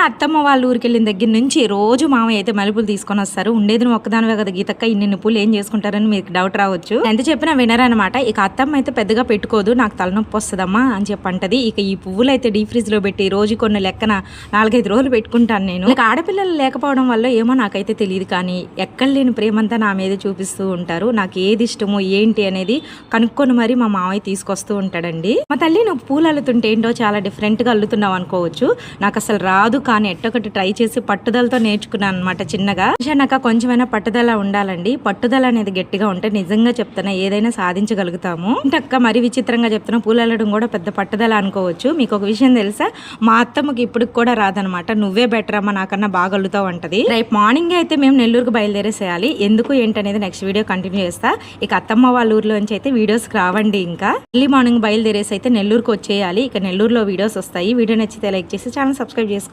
అత్తమ్మ వాళ్ళ ఊరికెళ్ళిన దగ్గర నుంచి రోజు మామయ్య అయితే మల్లెపూలు తీసుకొని వస్తారు. ఉండేది నువ్వు ఒక్కదానివే కదా గీతక్క, ఇన్ని పూలు ఏం చేసుకుంటారని మీకు డౌట్ రావచ్చు. ఎంత చెప్పినా వినరనమాట. ఇక అత్తమ్మ అయితే పెద్దగా పెట్టుకోదు, నాకు తలనొప్పి వస్తుందమ్మా అని చెప్పంటది. ఇక ఈ పువ్వులు అయితే డీప్ ఫ్రిడ్జ్ లో పెట్టి రోజు కొన్ని లెక్కన 4-5 రోజులు పెట్టుకుంటాను నేను. ఇక ఆడపిల్లలు లేకపోవడం వల్ల ఏమో నాకైతే తెలియదు, కానీ ఎక్కడ లేని ప్రేమంతా నా మీద చూపిస్తూ ఉంటారు. నాకు ఏది ఇష్టమో ఏంటి అనేది కనుక్కొని మరి మా మామయ్య తీసుకొస్తూ ఉంటాడండి. మా తల్లి నువ్వు పూలు అల్లుతుంటే ఏంటో చాలా డిఫరెంట్ గా అల్లుతున్నావు అనుకోవచ్చు, నాకు అసలు రాదు, కానీ ఎట్టొకటి ట్రై చేసి పట్టుదలతో నేర్చుకున్నాను అనమాట. చిన్నగా నాకు కొంచెమైనా పట్టుదల ఉండాలండి. పట్టుదల అనేది గట్టిగా ఉంటే నిజంగా చెప్తున్నా ఏదైనా సాధించగలుగుతాము. అక్క మరి విచిత్రంగా చెప్తున్నా, పూలు అల్లడం కూడా పెద్ద పట్టుదల అనుకోవచ్చు. మీకు ఒక విషయం తెలుసా, మా అత్తమ్మకి ఇప్పుడు కూడా రాదనమాట. నువ్వే బెటర్ అమ్మా, నాకన్నా బాగా అల్లుతావు అంటది. రేపు మార్నింగ్ అయితే మేము నెల్లూరుకు బయలుదేరేసేయాలి. ఎందుకు ఏంటనేది నెక్స్ట్ వీడియో కంటిన్యూ చేస్తా. ఇక అత్తమ్మ వాళ్ళ ఊర్లోంచి అయితే వీడియోస్ రావండి. ఇంకా ఎర్లీ మార్నింగ్ బయలుదేరేసి అయితే నెల్లూరుకు వచ్చేయాలి. ఇక నెల్లూరులో వీడియోస్ వస్తాయి. వీడియో నచ్చితే లైక్ చేసి ఛానల్ సబ్స్క్రైబ్ చేసుకోండి.